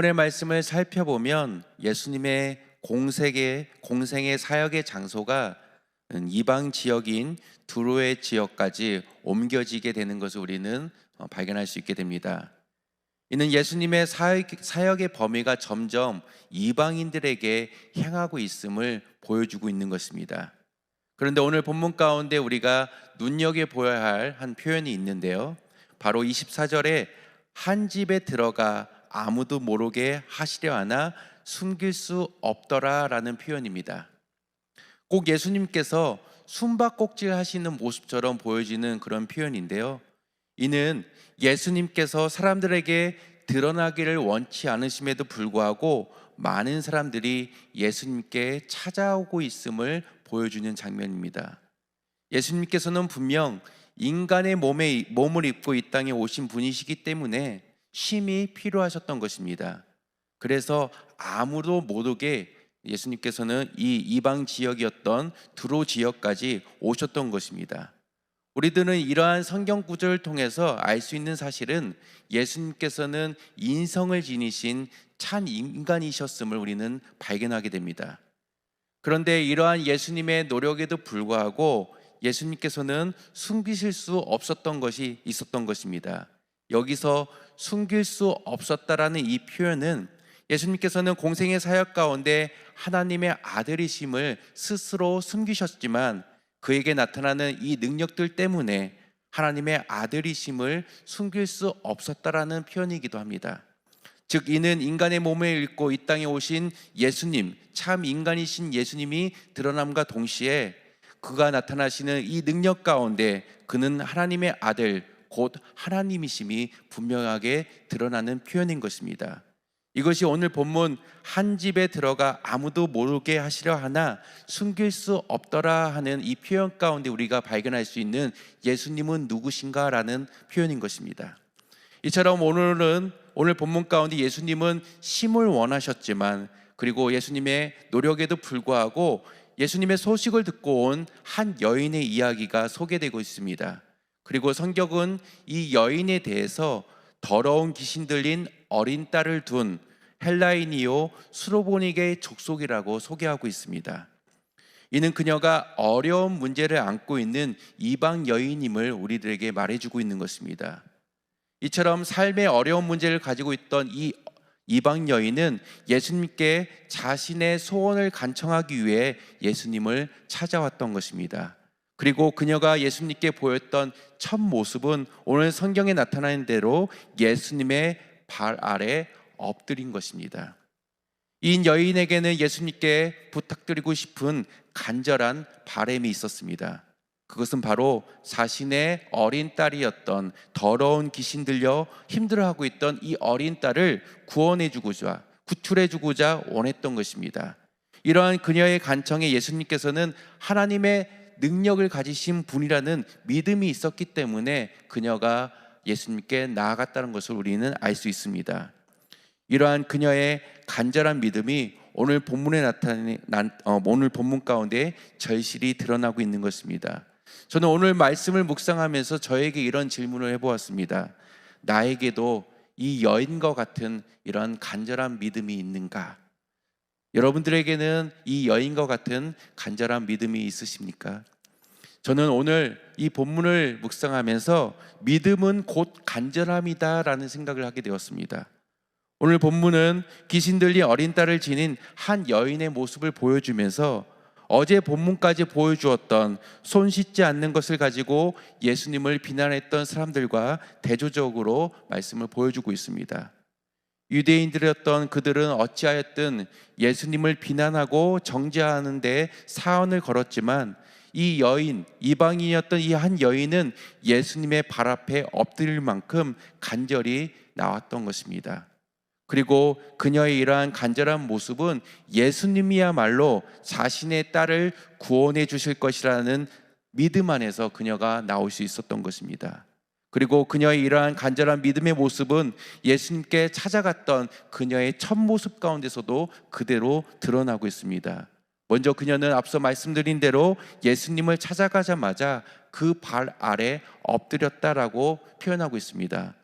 본문의 말씀을 살펴보면 예수님의 공생의 사역의 장소가 이방 지역인 두로의 지역까지 옮겨지게 되는 것을 우리는 발견할 수 있게 됩니다. 이는 예수님의 사역의 범위가 점점 이방인들에게 향하고 있음을 보여주고 있는 것입니다. 그런데 오늘 본문 가운데 우리가 눈여겨보아야 할 한 표현이 있는데요, 바로 24절에 한 집에 들어가 아무도 모르게 하시려 하나 숨길 수 없더라 라는 표현입니다. 꼭 예수님께서 숨바꼭질 하시는 모습처럼 보여지는 그런 표현인데요, 이는 예수님께서 사람들에게 드러나기를 원치 않으심에도 불구하고 많은 사람들이 예수님께 찾아오고 있음을 보여주는 장면입니다. 예수님께서는 분명 인간의 몸을 입고 이 땅에 오신 분이시기 때문에 쉼이 필요하셨던 것입니다. 그래서 아무도 못 오게 예수님께서는 이 이방 지역이었던 두로 지역까지 오셨던 것입니다. 우리들은 이러한 성경 구절을 통해서 알 수 있는 사실은 예수님께서는 인성을 지니신 참 인간이셨음을 우리는 발견하게 됩니다. 그런데 이러한 예수님의 노력에도 불구하고 예수님께서는 숨기실 수 없었던 것이 있었던 것입니다. 여기서 숨길 수 없었다라는 이 표현은 예수님께서는 공생의 사역 가운데 하나님의 아들이심을 스스로 숨기셨지만 그에게 나타나는 이 능력들 때문에 하나님의 아들이심을 숨길 수 없었다라는 표현이기도 합니다. 즉 이는 인간의 몸을 입고 이 땅에 오신 예수님, 참 인간이신 예수님이 드러남과 동시에 그가 나타나시는 이 능력 가운데 그는 하나님의 아들, 곧 하나님이심이 분명하게 드러나는 표현인 것입니다. 이것이 오늘 본문 한 집에 들어가 아무도 모르게 하시려 하나 숨길 수 없더라 하는 이 표현 가운데 우리가 발견할 수 있는 예수님은 누구신가 라는 표현인 것입니다. 이처럼 오늘 본문 가운데 예수님은 쉼을 원하셨지만, 그리고 예수님의 노력에도 불구하고 예수님의 소식을 듣고 온 한 여인의 이야기가 소개되고 있습니다. 그리고 성경은 이 여인에 대해서 더러운 귀신 들린 어린 딸을 둔 헬라인이요 수로보닉의 족속이라고 소개하고 있습니다. 이는 그녀가 어려운 문제를 안고 있는 이방 여인임을 우리들에게 말해주고 있는 것입니다. 이처럼 삶의 어려운 문제를 가지고 있던 이 이방 여인은 예수님께 자신의 소원을 간청하기 위해 예수님을 찾아왔던 것입니다. 그리고 그녀가 예수님께 보였던 첫 모습은 오늘 성경에 나타나는 대로 예수님의 발 아래 엎드린 것입니다. 이 여인에게는 예수님께 부탁드리고 싶은 간절한 바람이 있었습니다. 그것은 바로 자신의 어린 딸이었던, 더러운 귀신 들려 힘들어하고 있던 이 어린 딸을 구원해주고자, 구출해주고자 원했던 것입니다. 이러한 그녀의 간청에 예수님께서는 하나님의 능력을 가지신 분이라는 믿음이 있었기 때문에 그녀가 예수님께 나아갔다는 것을 우리는 알 수 있습니다. 이러한 그녀의 간절한 믿음이 오늘 본문에 오늘 본문 가운데 절실히 드러나고 있는 것입니다. 저는 오늘 말씀을 묵상하면서 저에게 이런 질문을 해보았습니다. 나에게도 이 여인과 같은 이런 간절한 믿음이 있는가? 여러분들에게는 이 여인과 같은 간절한 믿음이 있으십니까? 저는 오늘 이 본문을 묵상하면서 믿음은 곧 간절함이다 라는 생각을 하게 되었습니다. 오늘 본문은 귀신 들린 어린 딸을 지닌 한 여인의 모습을 보여주면서 어제 본문까지 보여주었던 손 씻지 않는 것을 가지고 예수님을 비난했던 사람들과 대조적으로 말씀을 보여주고 있습니다. 유대인들이었던 그들은 어찌하였든 예수님을 비난하고 정죄하는 데 사언을 걸었지만 이 여인, 이방인이었던 이 한 여인은 예수님의 발 앞에 엎드릴 만큼 간절히 나왔던 것입니다. 그리고 그녀의 이러한 간절한 모습은 예수님이야말로 자신의 딸을 구원해 주실 것이라는 믿음 안에서 그녀가 나올 수 있었던 것입니다. 그리고 그녀의 이러한 간절한 믿음의 모습은 예수님께 찾아갔던 그녀의 첫 모습 가운데서도 그대로 드러나고 있습니다. 먼저 그녀는 앞서 말씀드린 대로 예수님을 찾아가자마자 그 발 아래 엎드렸다라고 표현하고 있습니다.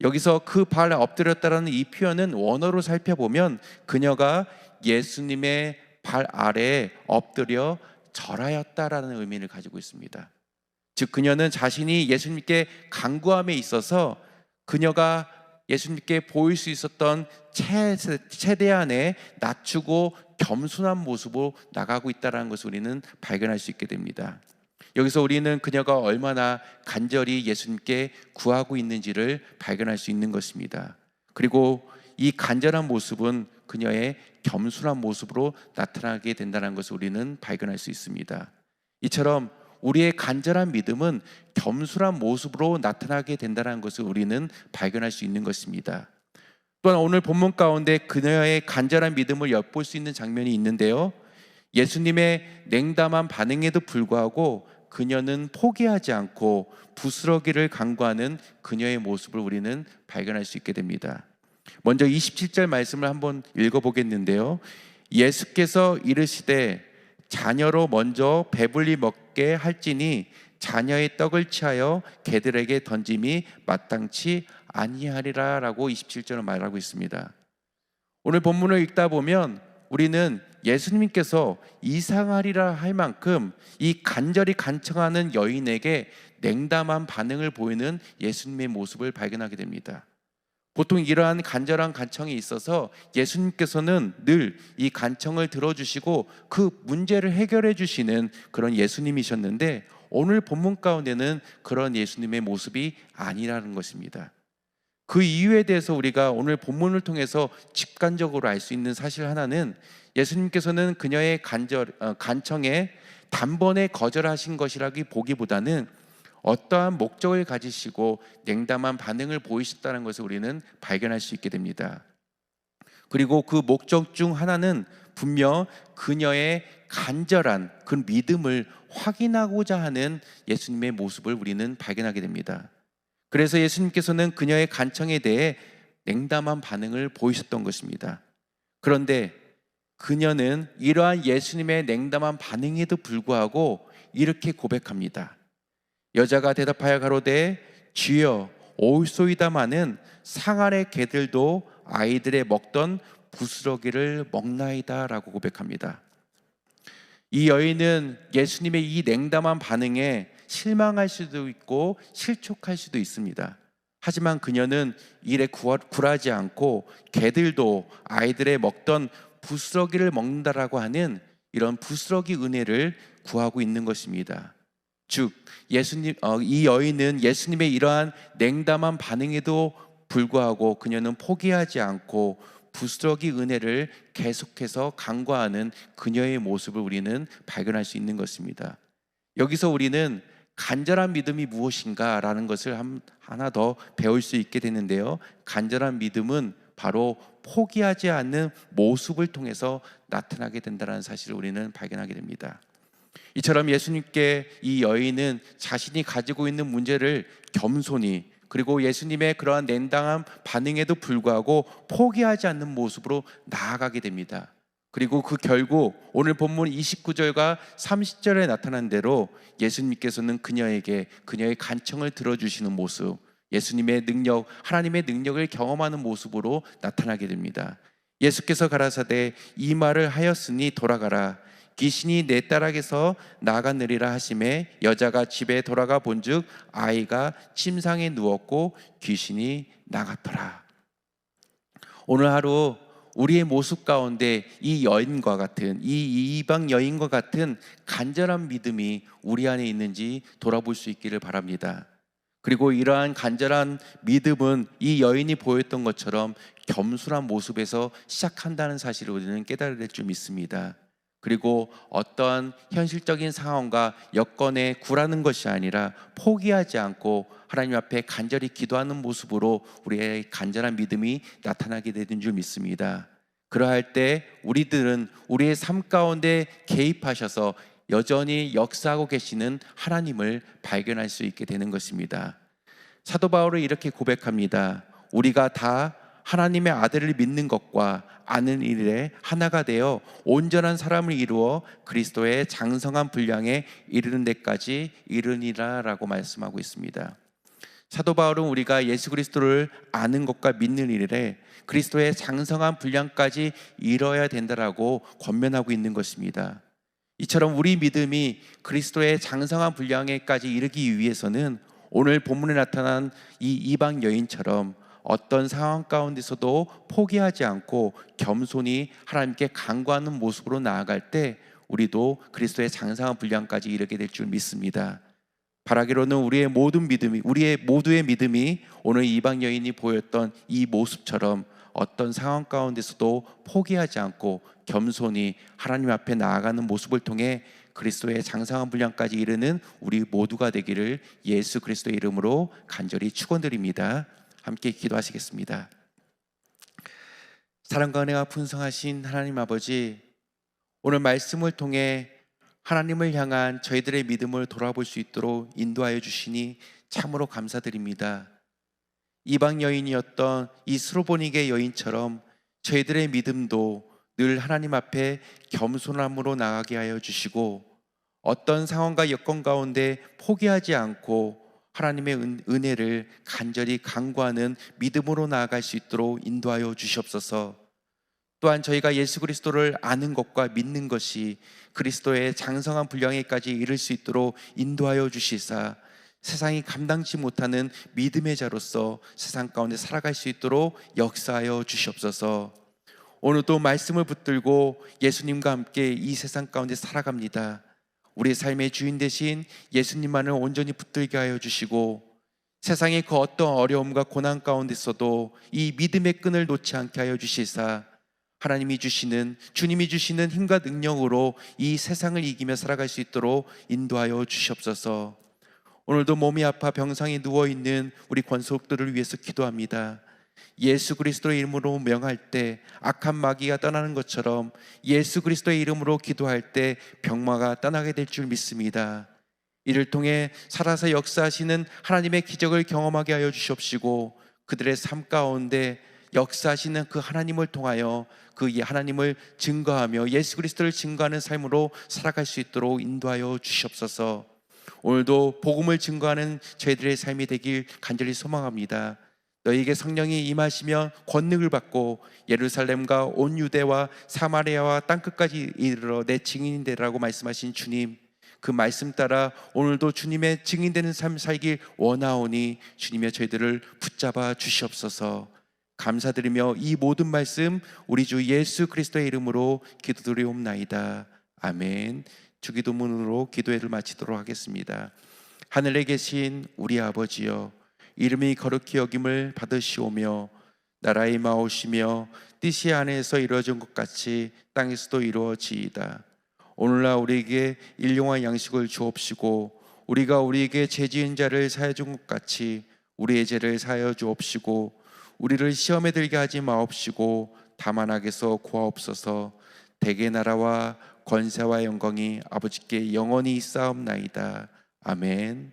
여기서 그 발에 엎드렸다라는 이 표현은 원어로 살펴보면 그녀가 예수님의 발 아래에 엎드려 절하였다라는 의미를 가지고 있습니다. 즉 그녀는 자신이 예수님께 간구함에 있어서 그녀가 예수님께 보일 수 있었던 최대한의 낮추고 겸손한 모습으로 나가고 있다는 것을 우리는 발견할 수 있게 됩니다. 여기서 우리는 그녀가 얼마나 간절히 예수님께 구하고 있는지를 발견할 수 있는 것입니다. 그리고 이 간절한 모습은 그녀의 겸손한 모습으로 나타나게 된다는 것을 우리는 발견할 수 있습니다. 이처럼 우리의 간절한 믿음은 겸손한 모습으로 나타나게 된다는 것을 우리는 발견할 수 있는 것입니다. 또한 오늘 본문 가운데 그녀의 간절한 믿음을 엿볼 수 있는 장면이 있는데요, 예수님의 냉담한 반응에도 불구하고 그녀는 포기하지 않고 부스러기를 간구하는 그녀의 모습을 우리는 발견할 수 있게 됩니다. 먼저 27절 말씀을 한번 읽어보겠는데요, 예수께서 이르시되 자녀로 먼저 배불리 먹게 할지니 자녀의 떡을 취하여 개들에게 던짐이 마땅치 아니하리라 라고 27절을 말하고 있습니다. 오늘 본문을 읽다 보면 우리는 예수님께서 이상하리라 할 만큼 이 간절히 간청하는 여인에게 냉담한 반응을 보이는 예수님의 모습을 발견하게 됩니다. 보통 이러한 간절한 간청에 있어서 예수님께서는 늘 이 간청을 들어주시고 그 문제를 해결해 주시는 그런 예수님이셨는데, 오늘 본문 가운데는 그런 예수님의 모습이 아니라는 것입니다. 그 이유에 대해서 우리가 오늘 본문을 통해서 직관적으로 알 수 있는 사실 하나는, 예수님께서는 그녀의 간청에 단번에 거절하신 것이라기 보기보다는 어떠한 목적을 가지시고 냉담한 반응을 보이셨다는 것을 우리는 발견할 수 있게 됩니다. 그리고 그 목적 중 하나는 분명 그녀의 간절한 그 믿음을 확인하고자 하는 예수님의 모습을 우리는 발견하게 됩니다. 그래서 예수님께서는 그녀의 간청에 대해 냉담한 반응을 보이셨던 것입니다. 그런데 그녀는 이러한 예수님의 냉담한 반응에도 불구하고 이렇게 고백합니다. 여자가 대답하여 가로되 주여 옳소이다마는 상 아래 개들도 아이들의 먹던 부스러기를 먹나이다 라고 고백합니다. 이 여인은 예수님의 이 냉담한 반응에 실망할 수도 있고 실족할 수도 있습니다. 하지만 그녀는 이에 굴하지 않고 개들도 아이들의 먹던 부스러기를 먹는다라고 하는 이런 부스러기 은혜를 구하고 있는 것입니다. 즉 이 여인은 예수님의 이러한 냉담한 반응에도 불구하고 그녀는 포기하지 않고 부스러기 은혜를 계속해서 간구하는 그녀의 모습을 우리는 발견할 수 있는 것입니다. 여기서 우리는 간절한 믿음이 무엇인가라는 것을 하나 더 배울 수 있게 되는데요, 간절한 믿음은 바로 포기하지 않는 모습을 통해서 나타나게 된다는 사실을 우리는 발견하게 됩니다. 이처럼 예수님께 이 여인은 자신이 가지고 있는 문제를 겸손히, 그리고 예수님의 그러한 냉담한 반응에도 불구하고 포기하지 않는 모습으로 나아가게 됩니다. 그리고 그 결국 오늘 본문 29절과 30절에 나타난 대로 예수님께서는 그녀에게 그녀의 간청을 들어주시는 모습, 예수님의 능력, 하나님의 능력을 경험하는 모습으로 나타나게 됩니다. 예수께서 가라사대 이 말을 하였으니 돌아가라, 귀신이 내 딸에게서 나가느리라 하심에 여자가 집에 돌아가 본즉 아이가 침상에 누웠고 귀신이 나갔더라. 오늘 하루 우리의 모습 가운데 이 여인과 같은, 이 이방 여인과 같은 간절한 믿음이 우리 안에 있는지 돌아볼 수 있기를 바랍니다. 그리고 이러한 간절한 믿음은 이 여인이 보였던 것처럼 겸손한 모습에서 시작한다는 사실을 우리는 깨달아야 될 줄 믿습니다. 그리고 어떠한 현실적인 상황과 여건에 굴하는 것이 아니라 포기하지 않고 하나님 앞에 간절히 기도하는 모습으로 우리의 간절한 믿음이 나타나게 되는 줄 믿습니다. 그러할 때 우리들은 우리의 삶 가운데 개입하셔서 여전히 역사하고 계시는 하나님을 발견할 수 있게 되는 것입니다. 사도 바울은 이렇게 고백합니다. 우리가 다 하나님의 아들을 믿는 것과 아는 일에 하나가 되어 온전한 사람을 이루어 그리스도의 장성한 분량에 이르는 데까지 이르니라 라고 말씀하고 있습니다. 사도 바울은 우리가 예수 그리스도를 아는 것과 믿는 일에 그리스도의 장성한 분량까지 이뤄야 된다라고 권면하고 있는 것입니다. 이처럼 우리 믿음이 그리스도의 장성한 분량에까지 이르기 위해서는 오늘 본문에 나타난 이 이방 여인처럼 어떤 상황 가운데서도 포기하지 않고 겸손히 하나님께 간구하는 모습으로 나아갈 때 우리도 그리스도의 장성한 분량까지 이르게 될 줄 믿습니다. 바라기로는 우리의 모두의 믿음이 오늘 이방 여인이 보였던 이 모습처럼 어떤 상황 가운데서도 포기하지 않고 겸손히 하나님 앞에 나아가는 모습을 통해 그리스도의 장성한 분량까지 이르는 우리 모두가 되기를 예수 그리스도의 이름으로 간절히 축원드립니다. 함께 기도하시겠습니다. 사랑과 은혜가 풍성하신 하나님 아버지, 오늘 말씀을 통해 하나님을 향한 저희들의 믿음을 돌아볼 수 있도록 인도하여 주시니 참으로 감사드립니다. 이방 여인이었던 이 스로보니게 여인처럼 저희들의 믿음도 늘 하나님 앞에 겸손함으로 나가게 하여 주시고 어떤 상황과 여건 가운데 포기하지 않고 하나님의 은혜를 간절히 간구하는 믿음으로 나아갈 수 있도록 인도하여 주시옵소서. 또한 저희가 예수 그리스도를 아는 것과 믿는 것이 그리스도의 장성한 분량에까지 이를 수 있도록 인도하여 주시사 세상이 감당치 못하는 믿음의 자로서 세상 가운데 살아갈 수 있도록 역사하여 주시옵소서. 오늘도 말씀을 붙들고 예수님과 함께 이 세상 가운데 살아갑니다. 우리의 삶의 주인 되신 예수님만을 온전히 붙들게 하여 주시고 세상의 그 어떤 어려움과 고난 가운데 있어도 이 믿음의 끈을 놓지 않게 하여 주시사 주님이 주시는 힘과 능력으로 이 세상을 이기며 살아갈 수 있도록 인도하여 주시옵소서. 오늘도 몸이 아파 병상에 누워있는 우리 권속들을 위해서 기도합니다. 예수 그리스도의 이름으로 명할 때 악한 마귀가 떠나는 것처럼 예수 그리스도의 이름으로 기도할 때 병마가 떠나게 될 줄 믿습니다. 이를 통해 살아서 역사하시는 하나님의 기적을 경험하게 하여 주시옵시고 그들의 삶 가운데 역사하시는 그 하나님을 통하여 그 하나님을 증거하며 예수 그리스도를 증거하는 삶으로 살아갈 수 있도록 인도하여 주시옵소서. 오늘도 복음을 증거하는 저희들의 삶이 되길 간절히 소망합니다. 너희에게 성령이 임하시며 권능을 받고 예루살렘과 온 유대와 사마리아와 땅끝까지 이르러 내 증인이 되라고 말씀하신 주님, 그 말씀 따라 오늘도 주님의 증인되는 삶 살길 원하오니 주님의 저희들을 붙잡아 주시옵소서. 감사드리며 이 모든 말씀 우리 주 예수 그리스도의 이름으로 기도드리옵나이다. 아멘. 주기도문으로 기도회를 마치도록 하겠습니다. 하늘에 계신 우리 아버지여, 이름이 거룩히 여김을 받으시오며 나라의 마오시며 뜻이 하늘에서 이루어진 것 같이 땅에서도 이루어지이다. 오늘날 우리에게 일용할 양식을 주옵시고 우리가 우리에게 죄 지은 자를 사하여 준 것 같이 우리의 죄를 사하여 주옵시고 우리를 시험에 들게 하지 마옵시고 다만 악에서 구하옵소서. 대개 나라와 권세와 영광이 아버지께 영원히 있사옵나이다. 아멘.